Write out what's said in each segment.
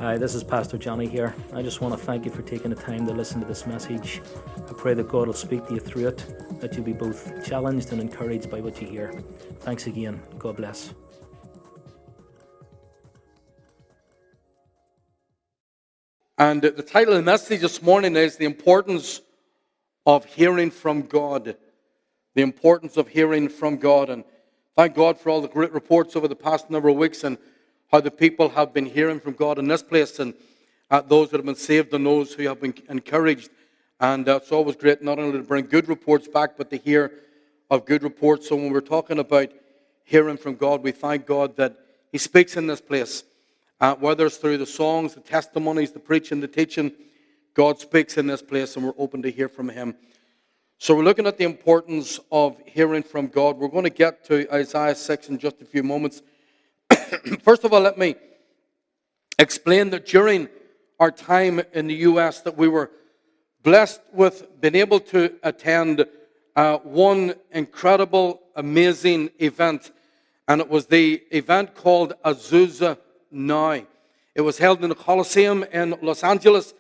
Hi, this is Pastor Johnny here. I just want to thank you for taking the time to listen to this message. I pray that God will speak to you through it, that you'll be both challenged and encouraged by what you hear. Thanks again. God bless. And the title of the message this morning is The Importance of Hearing from God. The importance of hearing from God. And thank God for all the great reports over the past number of weeks and how the people have been hearing from God in this place, and those that have been saved and those who have been encouraged. And it's always great not only to bring good reports back, but to hear of good reports. So when we're talking about hearing from God, we thank God that He speaks in this place. Whether it's through the songs, the testimonies, the preaching, the teaching, God speaks in this place, and we're open to hear from Him. So we're looking at the importance of hearing from God. We're going to get to Isaiah 6 in just a few moments. First of all, let me explain that during our time in the U.S. that we were blessed with being able to attend one incredible, amazing event. And it was the event called Azusa Now. It was held in the Coliseum in Los Angeles,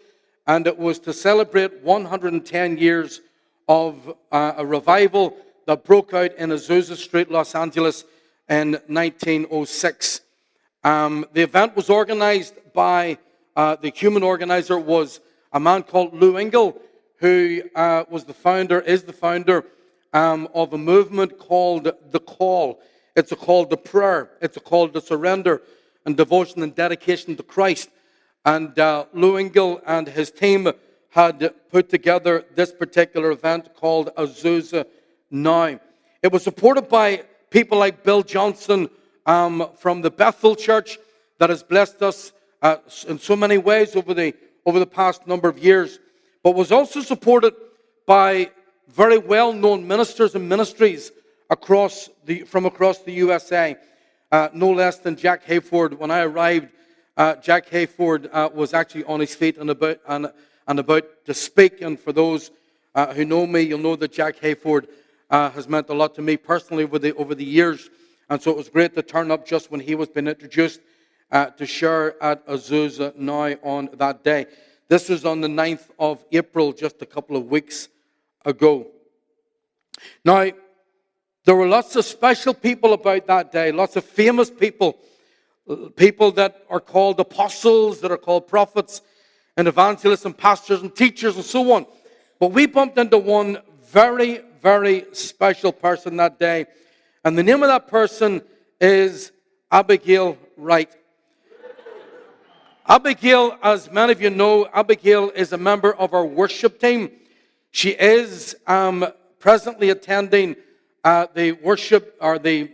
and it was to celebrate 110 years of a revival that broke out in Azusa Street, Los Angeles in 1906. The event was organized by, the human organizer was a man called Lou Engle, who is the founder of a movement called The Call. It's a call to prayer. It's a call to surrender and devotion and dedication to Christ. And Lou Engle and his team had put together this particular event called Azusa Now. It was supported by people like Bill Johnson from the Bethel Church that has blessed us in so many ways over the past number of years, but was also supported by very well-known ministers and ministries from across the U.S.A. No less than Jack Hayford. When I arrived, Jack Hayford was actually on his feet and about to speak. And for those who know me, you'll know that Jack Hayford has meant a lot to me personally over the years. And so it was great to turn up just when he was being introduced to share at Azusa Now on that day. This was on the 9th of April, just a couple of weeks ago. Now, there were lots of special people about that day, lots of famous people that are called apostles, that are called prophets, and evangelists and pastors and teachers and so on. But we bumped into one very, very special person that day. And the name of that person is Abigail Wright. Abigail, as many of you know, Abigail is a member of our worship team. She is presently attending the worship, or the,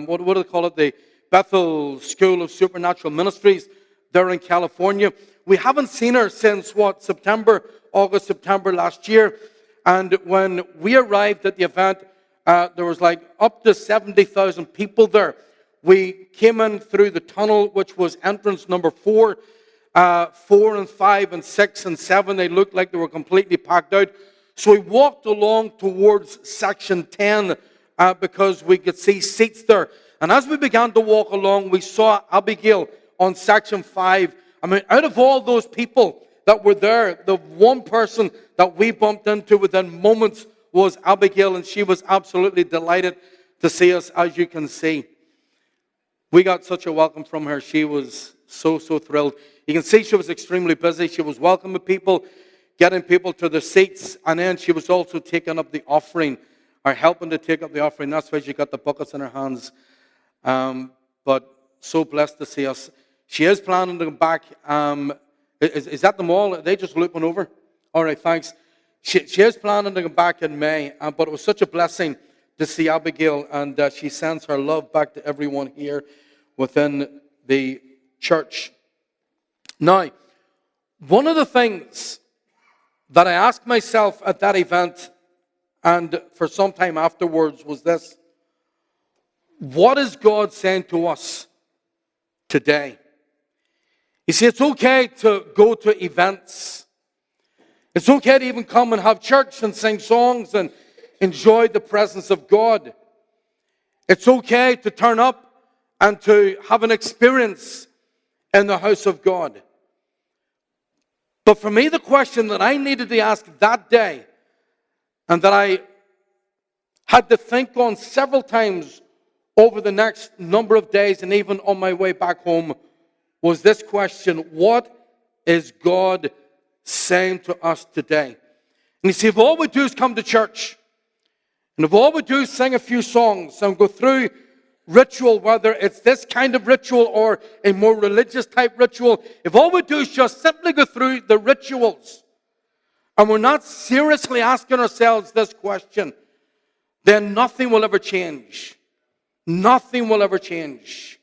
what do they call it, the Bethel School of Supernatural Ministries there in California. We haven't seen her since, August, September last year. And when we arrived at the event, there was like up to 70,000 people there. We came in through the tunnel, which was entrance number 4. 4 and 5 and 6 and 7, they looked like they were completely packed out. So we walked along towards section 10 because we could see seats there. And as we began to walk along, we saw Abigail on section 5. I mean, out of all those people that were there, the one person that we bumped into within moments was Abigail, and she was absolutely delighted to see us, as you can see. We got such a welcome from her. She was so thrilled. You can see she was extremely busy. She was welcoming people, getting people to their seats, and then she was also taking up the offering, or helping to take up the offering. That's why she got the buckets in her hands. But so blessed to see us. She is planning to come back. Is that them all? Are they just looping over? All right, thanks. She is planning to come back in May, but it was such a blessing to see Abigail, and she sends her love back to everyone here within the church. Now, one of the things that I asked myself at that event, and for some time afterwards, was this: what is God saying to us today? You see, it's okay to go to events. It's okay to even come and have church and sing songs and enjoy the presence of God. It's okay to turn up and to have an experience in the house of God. But for me, the question that I needed to ask that day, and that I had to think on several times over the next number of days and even on my way back home, was this question: what is God saying to us today? And you see, if all we do is come to church, and if all we do is sing a few songs and go through ritual, whether it's this kind of ritual or a more religious type ritual, if all we do is just simply go through the rituals, and we're not seriously asking ourselves this question, then nothing will ever change. Nothing will ever change.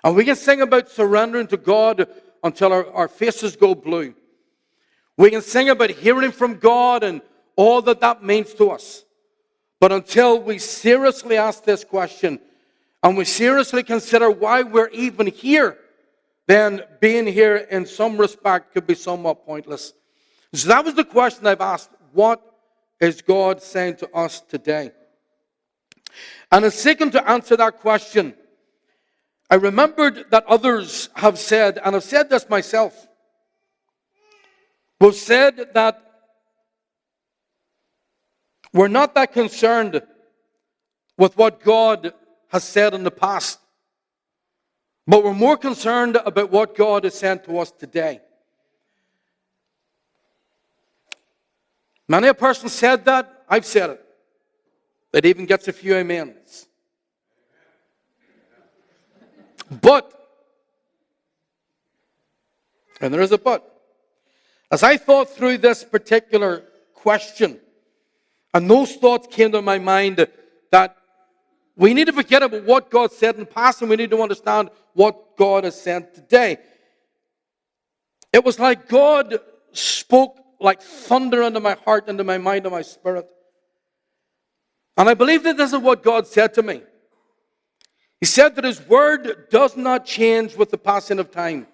And we can sing about surrendering to God until our faces go blue. We can sing about hearing from God and all that that means to us. But until we seriously ask this question, and we seriously consider why we're even here, then being here in some respect could be somewhat pointless. So that was the question I've asked. What is God saying to us today? And in seeking to answer that question, I remembered that others have said, and I've said this myself, we've said that we're not that concerned with what God has said in the past, but we're more concerned about what God is saying to us today. Many a person said that. I've said it. It even gets a few amens. But, and there is a but, as I thought through this particular question, and those thoughts came to my mind that we need to forget about what God said in the past, and we need to understand what God has said today. It was like God spoke like thunder into my heart, into my mind, and my spirit. And I believe that this is what God said to me. He said that His word does not change with the passing of time.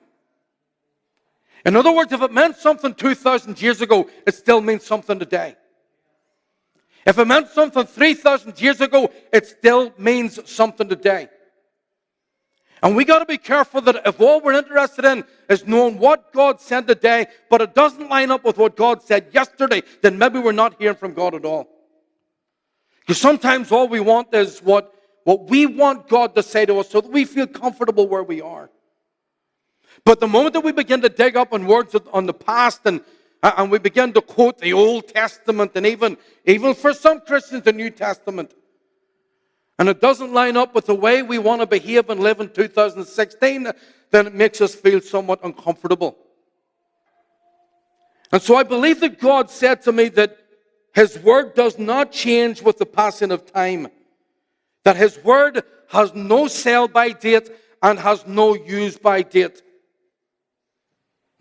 In other words, if it meant something 2,000 years ago, it still means something today. If it meant something 3,000 years ago, it still means something today. And we got to be careful that if all we're interested in is knowing what God said today, but it doesn't line up with what God said yesterday, then maybe we're not hearing from God at all. Because sometimes all we want is what we want God to say to us so that we feel comfortable where we are. But the moment that we begin to dig up on words on the past and we begin to quote the Old Testament and even for some Christians the New Testament, and it doesn't line up with the way we want to behave and live in 2016, then it makes us feel somewhat uncomfortable. And so I believe that God said to me that His word does not change with the passing of time. That His word has no sell-by date and has no use-by date.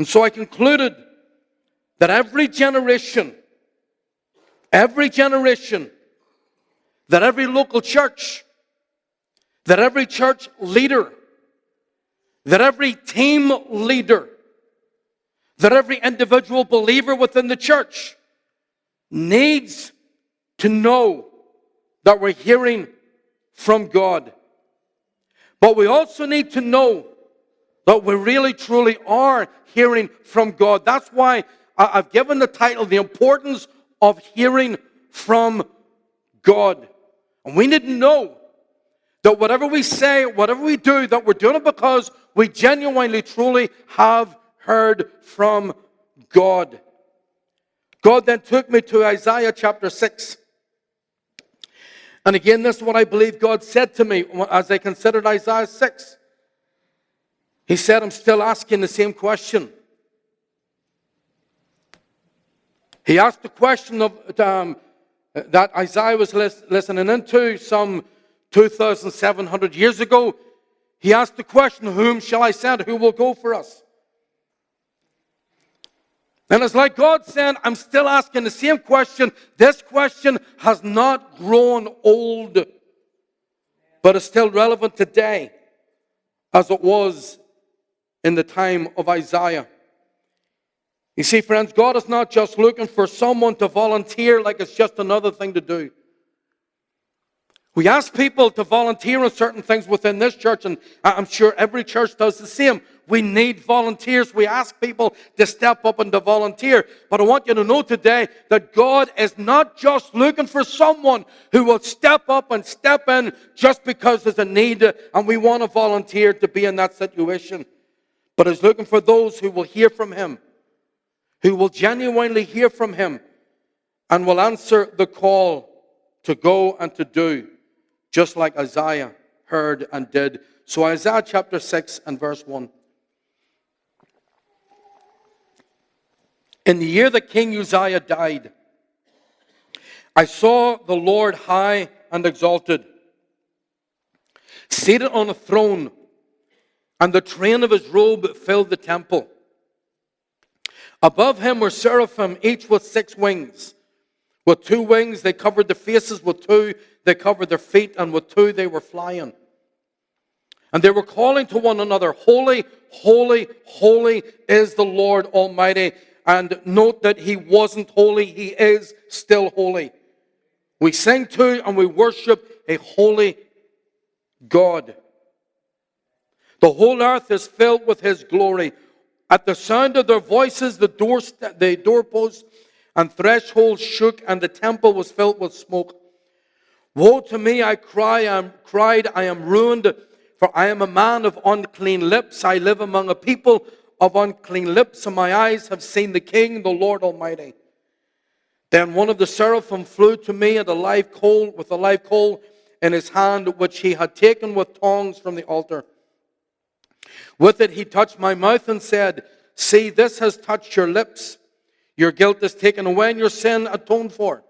And so I concluded that every generation, that every local church, that every church leader, that every team leader, that every individual believer within the church needs to know that we're hearing from God. But we also need to know that we really truly are hearing from God. That's why I've given the title, The Importance of Hearing from God. And we need to know that whatever we say, whatever we do, that we're doing it because we genuinely, truly have heard from God. God then took me to Isaiah chapter 6. And again, this is what I believe God said to me as I considered Isaiah 6. He said, I'm still asking the same question. He asked the question of that Isaiah was listening into some 2,700 years ago. He asked the question, whom shall I send? Who will go for us? And it's like God saying, I'm still asking the same question. This question has not grown old, but is still relevant today as it was in the time of Isaiah. You see, friends, God is not just looking for someone to volunteer like it's just another thing to do. We ask people to volunteer on certain things within this church, and I'm sure every church does the same. We need volunteers. We ask people to step up and to volunteer. But I want you to know today that God is not just looking for someone who will step up and step in just because there's a need and we want to volunteer to be in that situation. But is looking for those who will hear from Him, who will genuinely hear from Him and will answer the call to go and to do, just like Isaiah heard and did. So Isaiah chapter 6 and verse 1. In the year that King Uzziah died, I saw the Lord high and exalted, seated on a throne, and the train of His robe filled the temple. Above Him were seraphim, each with 6 wings. With 2 wings they covered their faces, with 2 they covered their feet, and with 2 they were flying. And they were calling to one another, Holy, holy, holy is the Lord Almighty. And note that He wasn't holy, He is still holy. We sing to and we worship a holy God. The whole earth is filled with His glory. At the sound of their voices, the doorposts and thresholds shook, and the temple was filled with smoke. Woe to me, I cried, I am ruined, for I am a man of unclean lips. I live among a people of unclean lips, and my eyes have seen the King, the Lord Almighty. Then one of the seraphim flew to me with a live coal in his hand, which he had taken with tongs from the altar. With it he touched my mouth and said, See, this has touched your lips. Your guilt is taken away and your sin atoned for.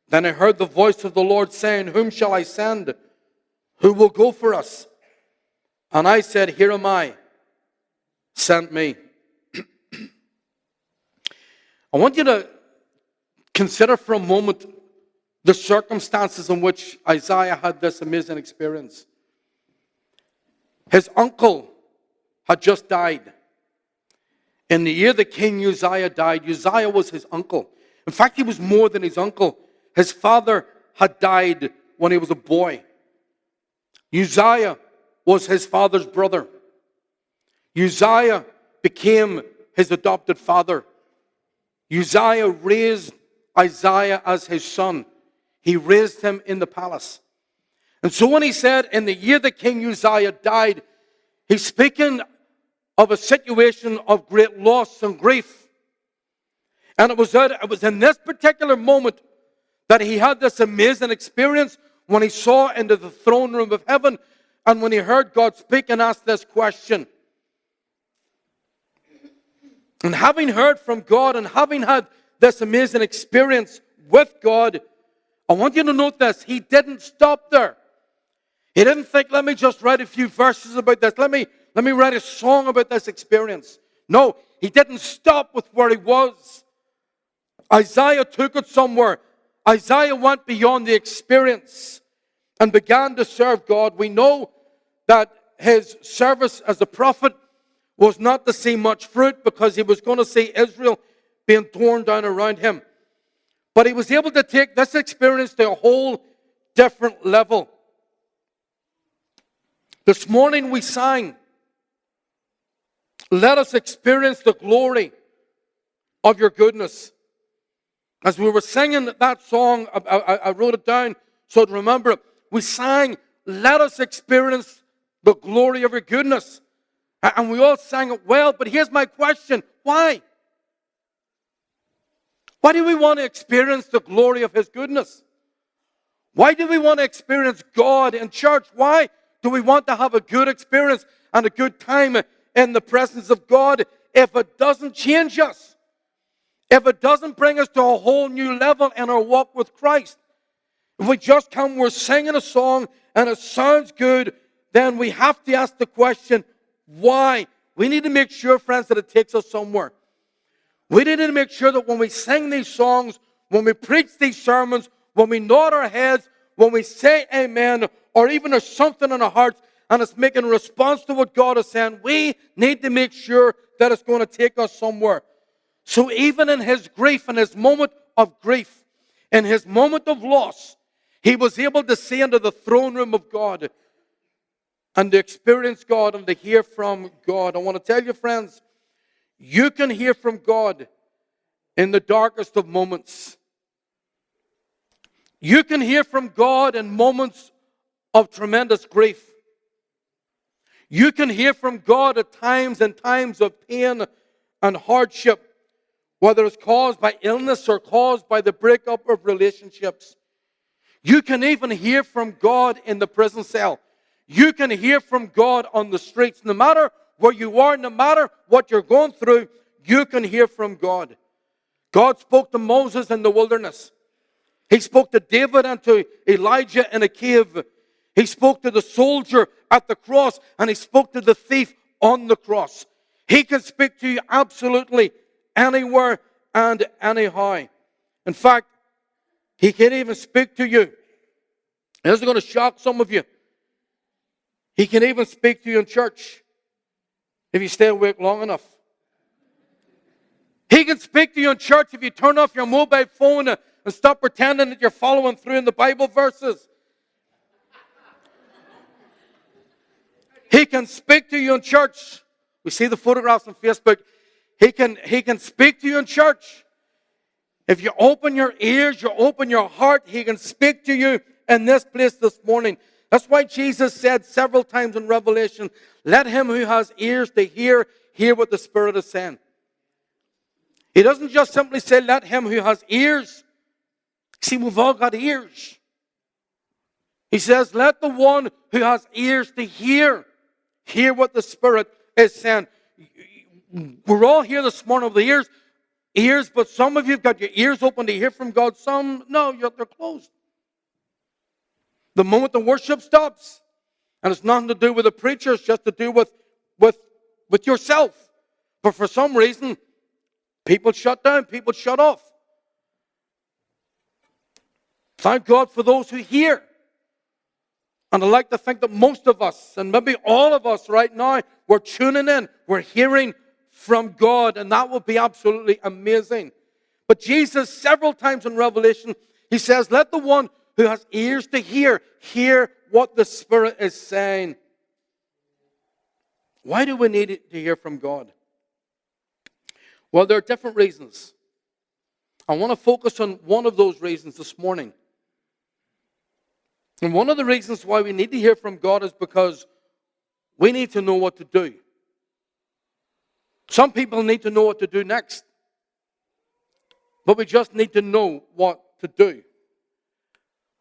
Then I heard the voice of the Lord saying, Whom shall I send? Who will go for us? And I said, Here am I. Send me. I want you to consider for a moment the circumstances in which Isaiah had this amazing experience. His uncle had just died. In the year that King Uzziah died, Uzziah was his uncle. In fact, he was more than his uncle. His father had died when he was a boy. Uzziah was his father's brother. Uzziah became his adopted father. Uzziah raised Isaiah as his son. He raised him in the palace. And so when he said, in the year that King Uzziah died, he's speaking of a situation of great loss and grief. And it was in this particular moment that he had this amazing experience when he saw into the throne room of heaven and when he heard God speak and ask this question. And having heard from God and having had this amazing experience with God, I want you to note this. He didn't stop there. He didn't think, let me just write a few verses about this. Let me write a song about this experience. No, he didn't stop with where he was. Isaiah took it somewhere. Isaiah went beyond the experience and began to serve God. We know that his service as a prophet was not to see much fruit because he was going to see Israel being torn down around him. But he was able to take this experience to a whole different level. This morning we sang, Let us experience the glory of your goodness. As we were singing that song, I wrote it down so to remember it. We sang, Let us experience the glory of your goodness. And we all sang it well, but here's my question. Why? Why do we want to experience the glory of His goodness? Why do we want to experience God in church? Why do we want to have a good experience and a good time in the presence of God if it doesn't change us? If it doesn't bring us to a whole new level in our walk with Christ? If we just come, we're singing a song and it sounds good, then we have to ask the question, why? We need to make sure, friends, that it takes us somewhere. We need to make sure that when we sing these songs, when we preach these sermons, when we nod our heads, when we say amen, or even there's something in our hearts and it's making a response to what God is saying, we need to make sure that it's going to take us somewhere. So even in his grief, in his moment of grief, in his moment of loss, He was able to see into the throne room of God and to experience God and to hear from God. I want to tell you, friends, you can hear from God in the darkest of moments. You can hear from God in moments of tremendous grief. You can hear from God at times and times of pain and hardship, whether it's caused by illness or caused by the breakup of relationships. You can even hear from God in the prison cell. You can hear from God on the streets. No matter where you are, no matter what you're going through, you can hear from God. God spoke to Moses in the wilderness. He spoke to David and to Elijah in a cave. He spoke to the soldier at the cross, and he spoke to the thief on the cross. He can speak to you absolutely anywhere and anyhow. In fact, he can even speak to you. This is going to shock some of you. He can even speak to you in church if you stay awake long enough. He can speak to you in church if you turn off your mobile phone and stop pretending that you're following through in the Bible verses. He can speak to you in church. We see the photographs on Facebook. He can speak to you in church. If you open your ears, you open your heart, He can speak to you in this place this morning. That's why Jesus said several times in Revelation, let him who has ears to hear what the Spirit is saying. He doesn't just simply say, let him who has ears. See, we've all got ears. He says, let the one who has ears to hear what the Spirit is saying. We're all here this morning with the ears, but some of you have got your ears open to hear from God. Some, no, they're closed. The moment the worship stops, and it's nothing to do with the preacher, it's just to do with yourself. But for some reason, people shut down, people shut off. Thank God for those who hear. And I like to think that most of us, and maybe all of us right now, we're tuning in, we're hearing from God, and that will be absolutely amazing. But Jesus, several times in Revelation, He says, let the one who has ears to hear what the Spirit is saying. Why do we need to hear from God? Well, there are different reasons. I want to focus on one of those reasons this morning. And one of the reasons why we need to hear from God is because we need to know what to do. Some people need to know what to do next. But we just need to know what to do.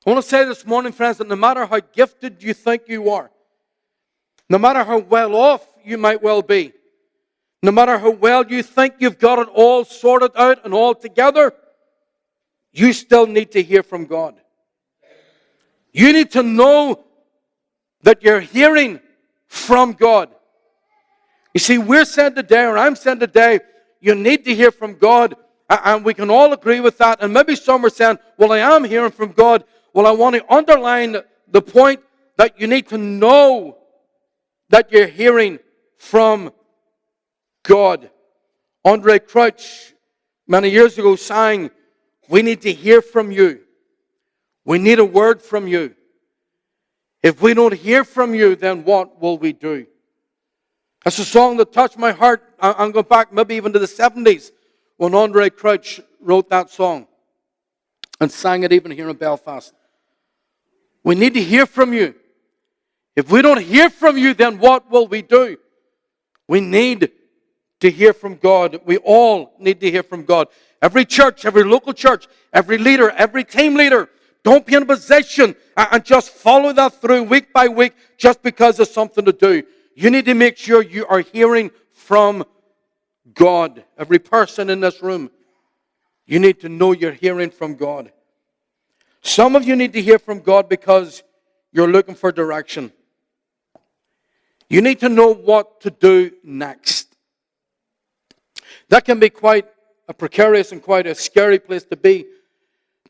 I want to say this morning, friends, that no matter how gifted you think you are, no matter how well off you might well be, no matter how well you think you've got it all sorted out and all together, you still need to hear from God. You need to know that you're hearing from God. You see, we're saying today, or I'm saying today, you need to hear from God, and we can all agree with that. And maybe some are saying, well, I am hearing from God. Well, I want to underline the point that you need to know that you're hearing from God. Andre Crouch, many years ago, sang, we need to hear from you. We need a word from you. If we don't hear from you, then what will we do? That's a song that touched my heart. I'm going back maybe even to the 70s when Andre Crouch wrote that song and sang it even here in Belfast. We need to hear from you. If we don't hear from you, then what will we do? We need to hear from God. We all need to hear from God. Every church, every local church, every leader, every team leader, don't be in a position and just follow that through week by week just because there's something to do. You need to make sure you are hearing from God. Every person in this room, you need to know you're hearing from God. Some of you need to hear from God because you're looking for direction. You need to know what to do next. That can be quite a precarious and quite a scary place to be.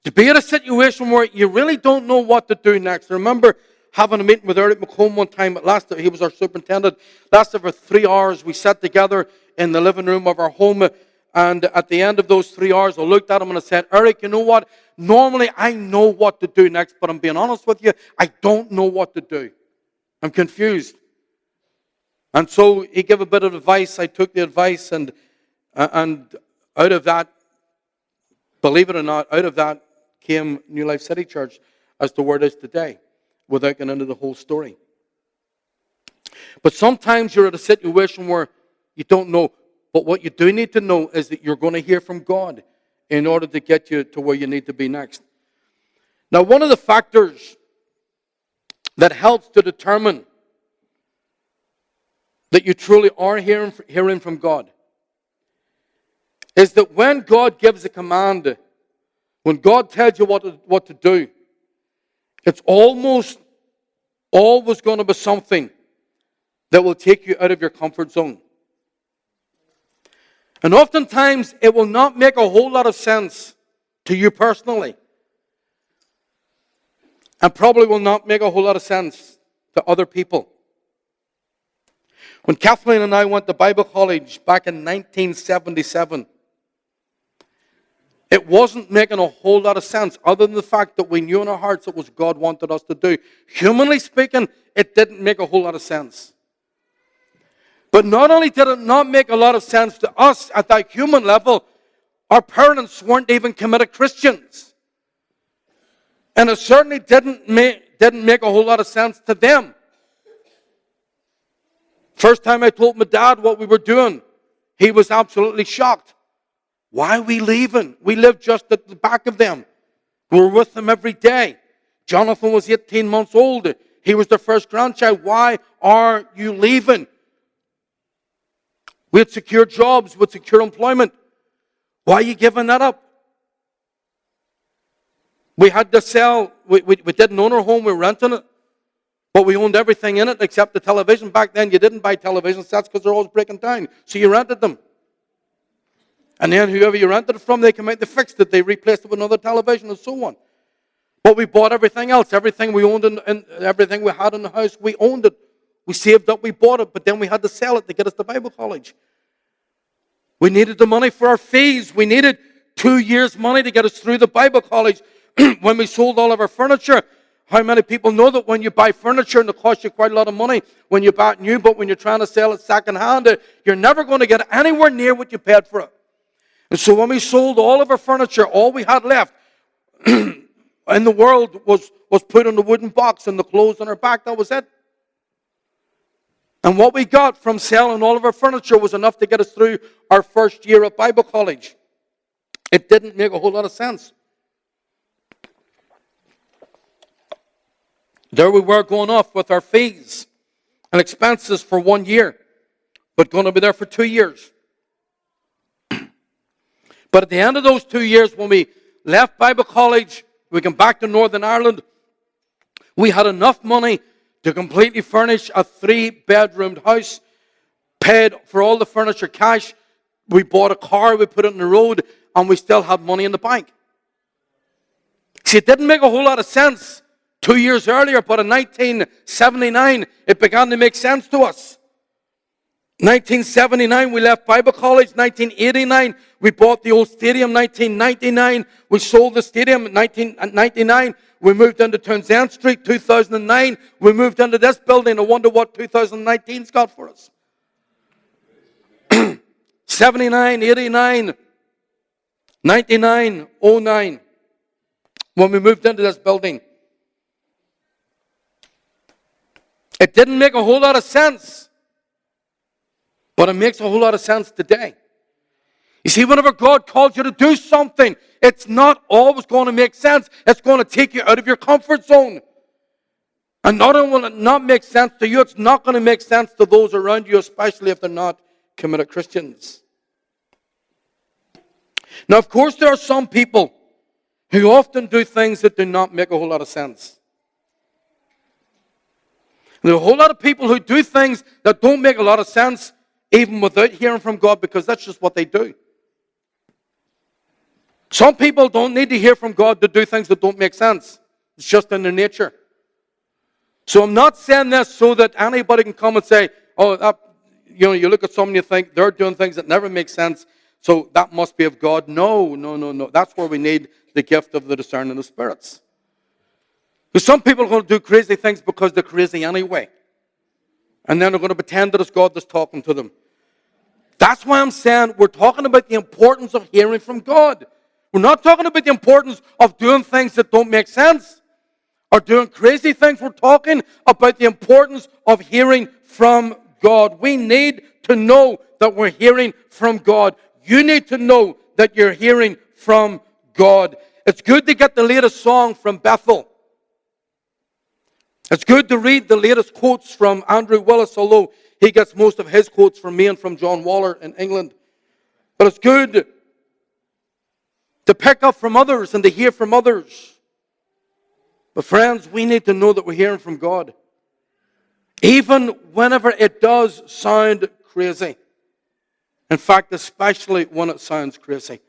To be in a situation where you really don't know what to do next. I remember having a meeting with Eric McComb one time. He was our superintendent. Lasted for 3 hours. We sat together in the living room of our home. And at the end of those 3 hours, I looked at him and I said, Eric, you know what? Normally I know what to do next, but I'm being honest with you, I don't know what to do. I'm confused. And so he gave a bit of advice. I took the advice, and out of that, believe it or not, out of that came New Life City Church as to where it is today, without getting into the whole story. But sometimes you're at a situation where you don't know. But what you do need to know is that you're going to hear from God in order to get you to where you need to be next. Now, one of the factors that helps to determine that you truly are hearing from God is that when God gives a command, when God tells you what to do, it's almost always going to be something that will take you out of your comfort zone. And oftentimes, it will not make a whole lot of sense to you personally. And probably will not make a whole lot of sense to other people. When Kathleen and I went to Bible college back in 1977, it wasn't making a whole lot of sense, other than the fact that we knew in our hearts it was God wanted us to do. Humanly speaking, it didn't make a whole lot of sense. But not only did it not make a lot of sense to us at that human level, our parents weren't even committed Christians. And it certainly didn't make a whole lot of sense to them. First time I told my dad what we were doing, he was absolutely shocked. Why are we leaving? We live just at the back of them. We were with them every day. Jonathan was 18 months old. He was their first grandchild. Why are you leaving? We had secure jobs, we had secure employment. Why are you giving that up? We had to sell. We didn't own our home, we were renting it. But we owned everything in it except the television. Back then you didn't buy television sets because they're always breaking down. So you rented them. And then whoever you rented it from, they came out, they fixed it, they replaced it with another television and so on. But we bought everything else. Everything we owned and everything we had in the house, we owned it. We saved up, we bought it, but then we had to sell it to get us to Bible college. We needed the money for our fees. We needed 2 years' money to get us through the Bible college. When we sold all of our furniture, how many people know that when you buy furniture, and it costs you quite a lot of money when you buy it new, but when you're trying to sell it second hand, you're never going to get anywhere near what you paid for it. And so when we sold all of our furniture, all we had left in the world was put in the wooden box and the clothes on our back. That was it. And what we got from selling all of our furniture was enough to get us through our first year at Bible college. It didn't make a whole lot of sense. There we were going off with our fees and expenses for 1 year, but going to be there for 2 years. But at the end of those 2 years, when we left Bible college, we came back to Northern Ireland, we had enough money to completely furnish a 3-bedroomed house, paid for all the furniture cash. We bought a car, we put it on the road, and we still had money in the bank. See, it didn't make a whole lot of sense 2 years earlier, but in 1979, it began to make sense to us. 1979, we left Bible college. 1989, we bought the old stadium. 1999, we sold the stadium. 1999, we moved into Townsend Street. 2009, we moved into this building. I wonder what 2019's got for us. 79, 89, 99, 09, when we moved into this building. It didn't make a whole lot of sense, but it makes a whole lot of sense today. You see, whenever God calls you to do something, it's not always going to make sense. It's going to take you out of your comfort zone. And not only will it not make sense to you, it's not going to make sense to those around you, especially if they're not committed Christians. Now, of course, there are some people who often do things that do not make a whole lot of sense. There are a whole lot of people who do things that don't make a lot of sense, even without hearing from God, because that's just what they do. Some people don't need to hear from God to do things that don't make sense. It's just in their nature. So I'm not saying this so that anybody can come and say, oh, you look at someone and you think they're doing things that never make sense, so that must be of God. No, no, no, no. That's where we need the gift of the discerning of spirits. Because some people are going to do crazy things because they're crazy anyway. And then they're going to pretend that it's God that's talking to them. That's why I'm saying we're talking about the importance of hearing from God. We're not talking about the importance of doing things that don't make sense or doing crazy things. We're talking about the importance of hearing from God. We need to know that we're hearing from God. You need to know that you're hearing from God. It's good to get the latest song from Bethel. It's good to read the latest quotes from Andrew Willis, although he gets most of his quotes from me and from John Waller in England. But it's good to pick up from others and to hear from others. But friends, we need to know that we're hearing from God. Even whenever it does sound crazy. In fact, especially when it sounds crazy.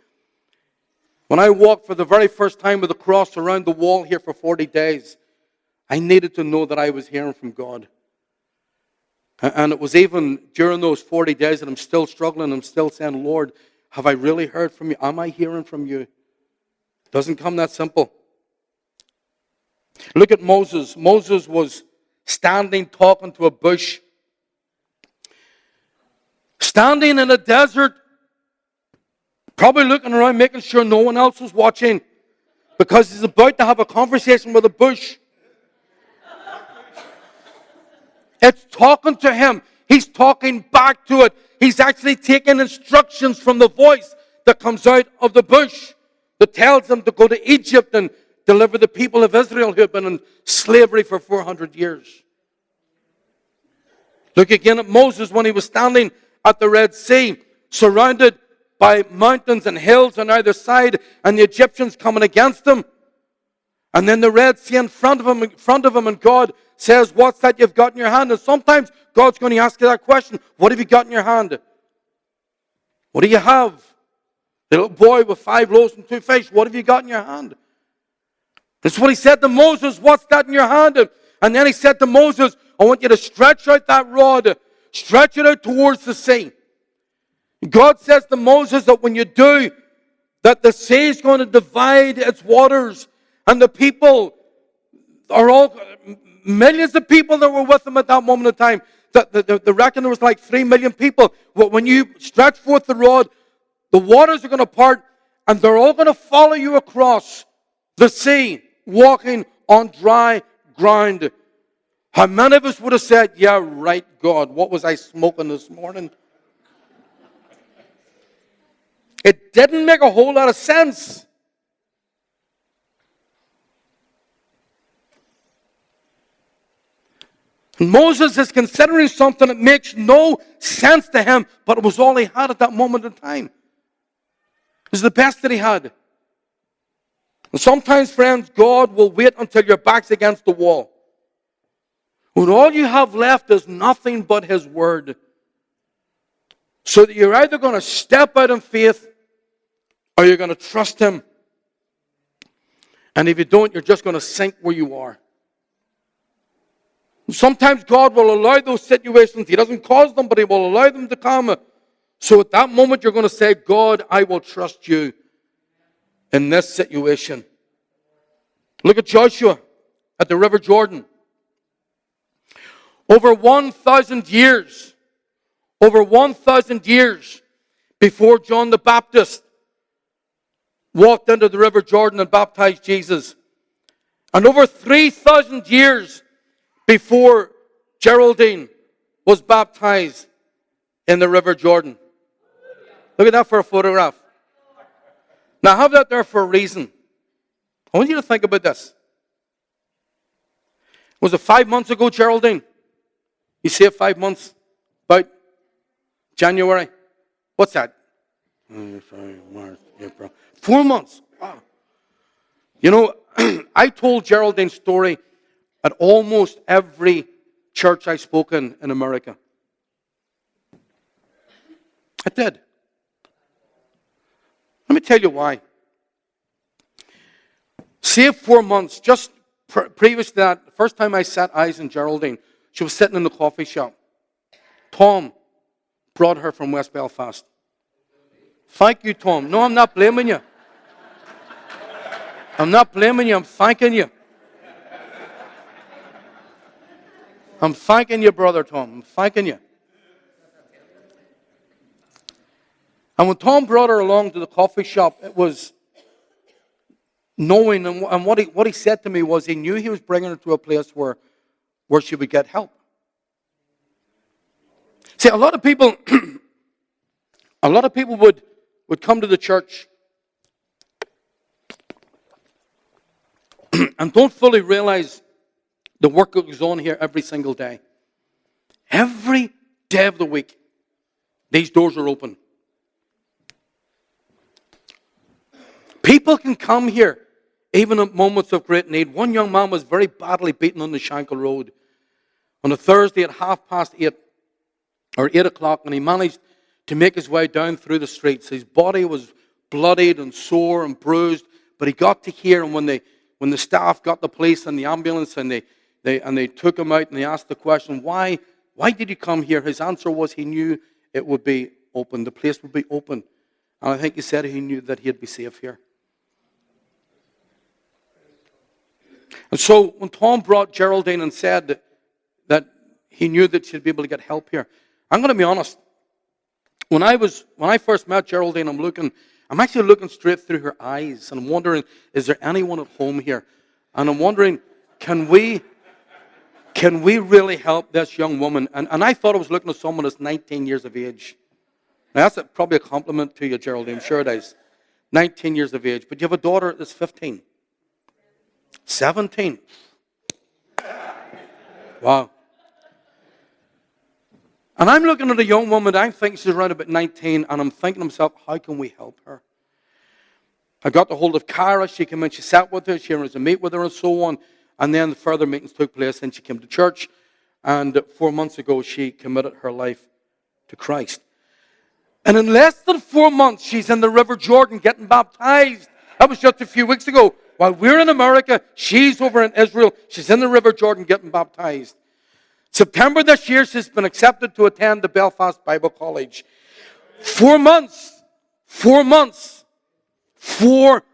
When I walked for the very first time with a cross around the wall here for 40 days, I needed to know that I was hearing from God. And it was even during those 40 days that I'm still struggling. I'm still saying, Lord, have I really heard from you? Am I hearing from you? It doesn't come that simple. Look at Moses. Moses was standing talking to a bush. Standing in a desert. Probably looking around, making sure no one else was watching. Because he's about to have a conversation with a bush. It's talking to him. He's talking back to it. He's actually taking instructions from the voice that comes out of the bush that tells him to go to Egypt and deliver the people of Israel who have been in slavery for 400 years. Look again at Moses when he was standing at the Red Sea, surrounded by mountains and hills on either side, and the Egyptians coming against him. And then the Red Sea in front of him, and God says, what's that you've got in your hand? And sometimes God's going to ask you that question. What have you got in your hand? What do you have? The little boy with 5 loaves and 2 fish. What have you got in your hand? That's what he said to Moses. What's that in your hand? And then he said to Moses, I want you to stretch out that rod. Stretch it out towards the sea. God says to Moses that when you do, that the sea is going to divide its waters. And the people are all, millions of people that were with him at that moment in time. The reckon there was like 3 million people. When you stretch forth the rod, the waters are going to part, and they're all going to follow you across the sea, walking on dry ground. How many of us would have said, yeah, right, God, what was I smoking this morning? It didn't make a whole lot of sense. Moses is considering something that makes no sense to him, but it was all he had at that moment in time. It was the best that he had. And sometimes, friends, God will wait until your back's against the wall. When all you have left is nothing but His Word. So that you're either going to step out in faith or you're going to trust Him. And if you don't, you're just going to sink where you are. Sometimes God will allow those situations. He doesn't cause them, but He will allow them to come. So at that moment, you're going to say, God, I will trust you in this situation. Look at Joshua at the River Jordan. Over 1,000 years before John the Baptist walked into the River Jordan and baptized Jesus. And over 3,000 years before Geraldine was baptized in the River Jordan. Look at that for a photograph. Now, I have that there for a reason. I want you to think about this. Was it 5 months ago, Geraldine? You say 5 months? About January? What's that? March, April. 4 months. Wow. You know, I told Geraldine's story at almost every church I spoke in America. I did. Let me tell you why. Save 4 months, just previous to that, the first time I set eyes on Geraldine, she was sitting in the coffee shop. Tom brought her from West Belfast. Thank you, Tom. No, I'm not blaming you. I'm not blaming you. I'm thanking you. I'm thanking you, Brother Tom. I'm thanking you. And when Tom brought her along to the coffee shop, it was knowing, and what he said to me was he knew he was bringing her to a place where she would get help. See, a lot of people would come to the church and don't fully realize the work that goes on here every single day. Every day of the week, these doors are open. People can come here even at moments of great need. One young man was very badly beaten on the Shankill Road on a Thursday at 8:30 or 8 o'clock, and he managed to make his way down through the streets. His body was bloodied and sore and bruised, but he got to here, and when the staff got the police and the ambulance and they took him out and they asked the question, why did you come here? His answer was he knew it would be open. The place would be open. And I think he said he knew that he'd be safe here. And so when Tom brought Geraldine and said that he knew that she'd be able to get help here, I'm going to be honest. When I first met Geraldine, I'm actually looking straight through her eyes, and I'm wondering, is there anyone at home here? And I'm wondering, can we really help this young woman? And I thought I was looking at someone that's 19 years of age. Now, that's probably a compliment to you, Geraldine. I'm sure it is. 19 years of age. But you have a daughter that's 15. 17. Wow. And I'm looking at a young woman, I think she's around about 19, and I'm thinking to myself, how can we help her? I got the hold of Cara. She came in, she sat with her, she arranged to meet with her and so on. And then the further meetings took place, and she came to church. And 4 months ago, she committed her life to Christ. And in less than 4 months, she's in the River Jordan getting baptized. That was just a few weeks ago. While we're in America, she's over in Israel. She's in the River Jordan getting baptized. September this year, she's been accepted to attend the Belfast Bible College. 4 months. 4 months. 4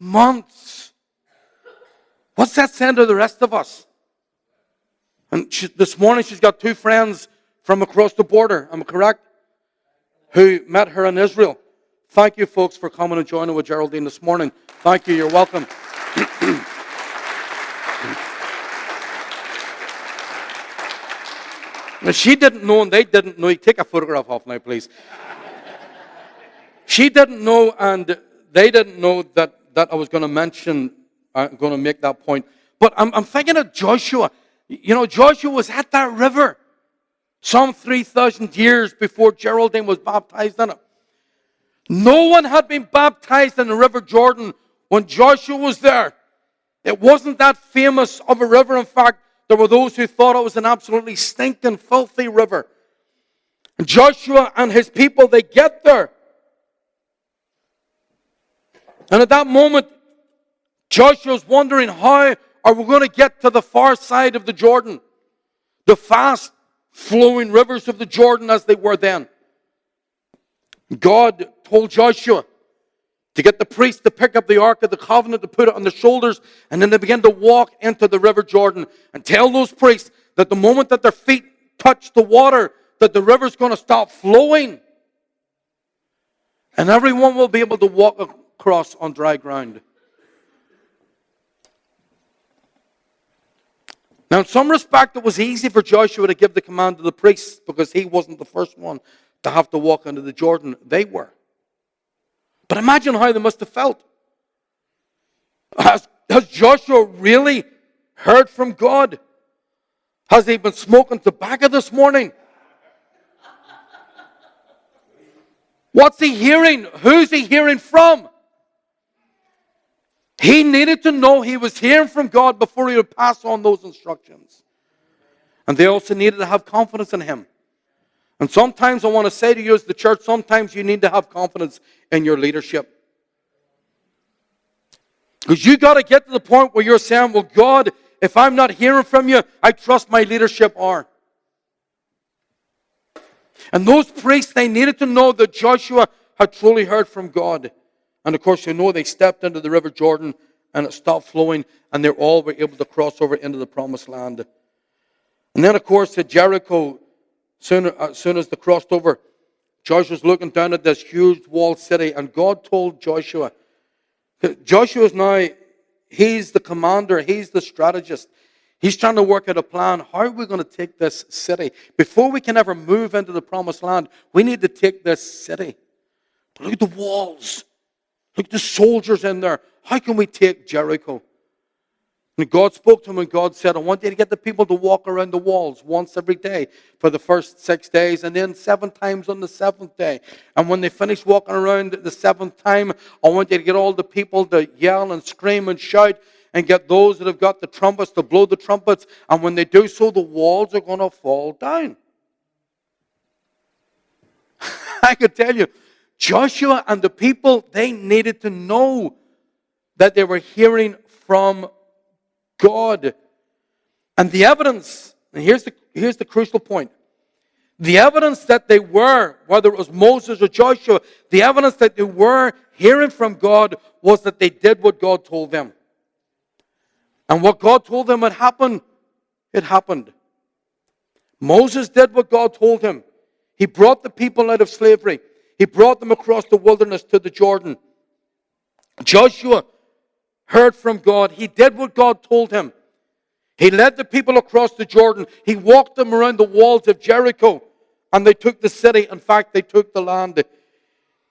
months. What's that saying to the rest of us? And this morning, she's got 2 friends from across the border. Am I correct? Who met her in Israel. Thank you, folks, for coming and joining with Geraldine this morning. Thank you. You're welcome. Now, she didn't know and they didn't know. Take a photograph off now, please. She didn't know and they didn't know that I was going to mention, I'm going to make that point. But I'm thinking of Joshua. You know, Joshua was at that river some 3,000 years before Geraldine was baptized in it. No one had been baptized in the River Jordan when Joshua was there. It wasn't that famous of a river. In fact, there were those who thought it was an absolutely stinking, filthy river. And Joshua and his people, they get there. And at that moment, Joshua's wondering, how are we going to get to the far side of the Jordan? The fast-flowing rivers of the Jordan as they were then. God told Joshua to get the priests to pick up the Ark of the Covenant, to put it on their shoulders, and then they began to walk into the River Jordan and tell those priests that the moment that their feet touch the water, that the river's going to stop flowing. And everyone will be able to walk across on dry ground. Now, in some respect, it was easy for Joshua to give the command to the priests because he wasn't the first one to have to walk into the Jordan. They were. But imagine how they must have felt. Has Joshua really heard from God? Has he been smoking tobacco this morning? What's he hearing? Who's he hearing from? He needed to know he was hearing from God before he would pass on those instructions. And they also needed to have confidence in him. And sometimes I want to say to you as the church, sometimes you need to have confidence in your leadership. Because you got to get to the point where you're saying, well, God, if I'm not hearing from you, I trust my leadership are. And those priests, they needed to know that Joshua had truly heard from God. And of course, you know, they stepped into the River Jordan and it stopped flowing, and they all were able to cross over into the promised land. And then, of course, at Jericho, as soon as they crossed over, Joshua's looking down at this huge walled city, and God told Joshua, Joshua's now, he's the commander, he's the strategist. He's trying to work out a plan. How are we going to take this city? Before we can ever move into the promised land, we need to take this city. Look at the walls. Look at the soldiers in there. How can we take Jericho? And God spoke to him, and God said, I want you to get the people to walk around the walls once every day for the first 6 days, and then 7 times on the 7th day. And when they finish walking around the 7th time, I want you to get all the people to yell and scream and shout, and get those that have got the trumpets to blow the trumpets. And when they do so, the walls are going to fall down. I could tell you, Joshua and the people, they needed to know that they were hearing from God. And the evidence, and here's the crucial point. The evidence that they were, whether it was Moses or Joshua, the evidence that they were hearing from God was that they did what God told them. And what God told them would happen, it happened. Moses did what God told him. He brought the people out of slavery. He brought them across the wilderness to the Jordan. Joshua heard from God. He did what God told him. He led the people across the Jordan. He walked them around the walls of Jericho. And they took the city. In fact, they took the land.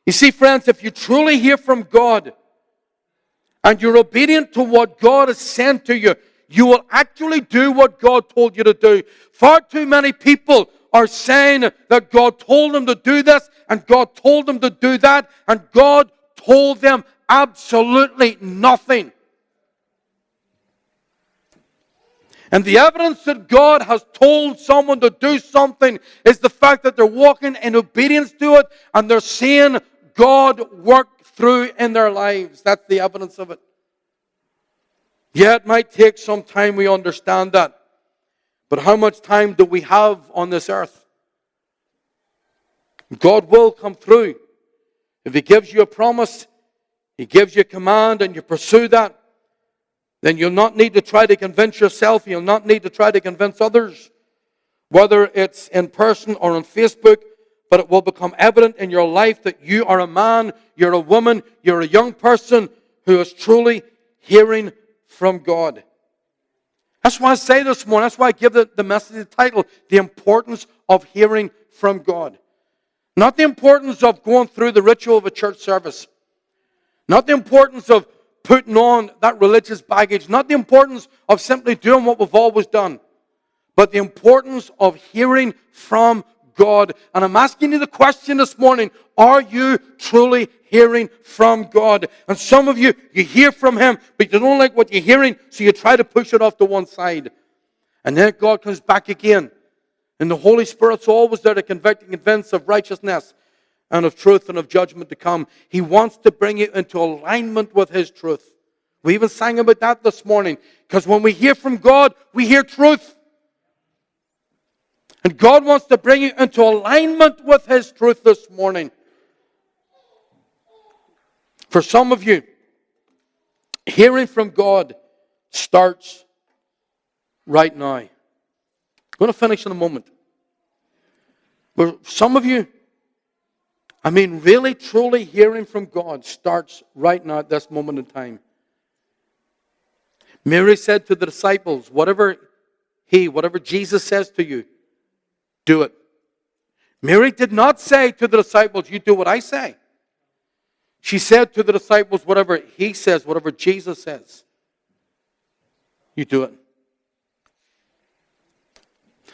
You see, friends, if you truly hear from God, and you're obedient to what God has sent to you, you will actually do what God told you to do. Far too many people are saying that God told them to do this, and God told them to do that, and God told them absolutely nothing. And the evidence that God has told someone to do something is the fact that they're walking in obedience to it, and they're seeing God work through in their lives. That's the evidence of it. Yeah, it might take some time, we understand that. But how much time do we have on this earth? God will come through. If He gives you a promise, He gives you a command, and you pursue that, then you'll not need to try to convince yourself. You'll not need to try to convince others, whether it's in person or on Facebook. But it will become evident in your life that you are a man, you're a woman, you're a young person who is truly hearing from God. That's why I say this morning, that's why I give the message the title, The Importance of Hearing from God. Not the importance of going through the ritual of a church service. Not the importance of putting on that religious baggage. Not the importance of simply doing what we've always done. But the importance of hearing from God. And I'm asking you the question this morning, are you truly hearing from God? And some of you hear from Him, but you don't like what you're hearing, so you try to push it off to one side. And then God comes back again. And the Holy Spirit's always there to convict and convince of righteousness and of truth and of judgment to come. He wants to bring you into alignment with His truth. We even sang about that this morning. Because when we hear from God, we hear truth. And God wants to bring you into alignment with His truth this morning. For some of you, hearing from God starts right now. I'm going to finish in a moment. But some of you, really, truly hearing from God starts right now at this moment in time. Mary said to the disciples, whatever Jesus says to you, do it. Mary did not say to the disciples, you do what I say. She said to the disciples, whatever He says, whatever Jesus says, you do it.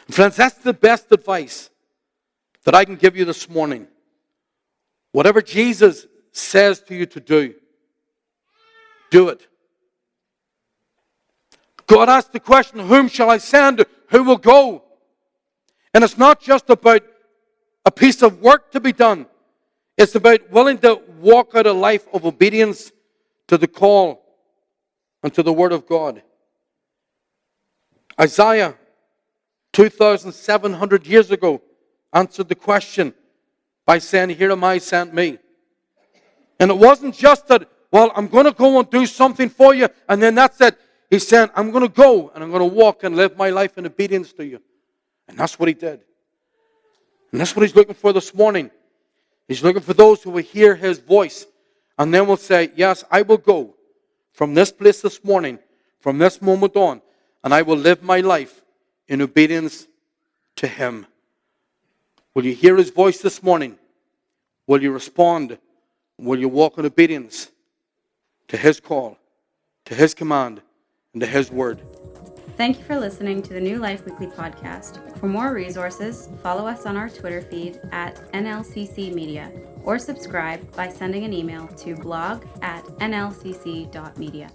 Friends, that's the best advice that I can give you this morning. Whatever Jesus says to you to do it. God asked the question, whom shall I send? Who will go? And it's not just about a piece of work to be done. It's about willing to walk out a life of obedience to the call and to the Word of God. Isaiah, 2,700 years ago, answered the question by saying, here am I, sent me. And it wasn't just that, well, I'm going to go and do something for you, and then that's it. He's saying, I'm going to go, and I'm going to walk and live my life in obedience to you. And that's what he did. And that's what he's looking for this morning. He's looking for those who will hear his voice, and then will say, yes, I will go from this place this morning, from this moment on, and I will live my life in obedience to him. Will you hear his voice this morning? Will you respond? Will you walk in obedience to his call, to his command, and to his word? Thank you for listening to the New Life Weekly podcast. For more resources, follow us on our Twitter feed at NLCC Media, or subscribe by sending an email to blog@nlcc.media.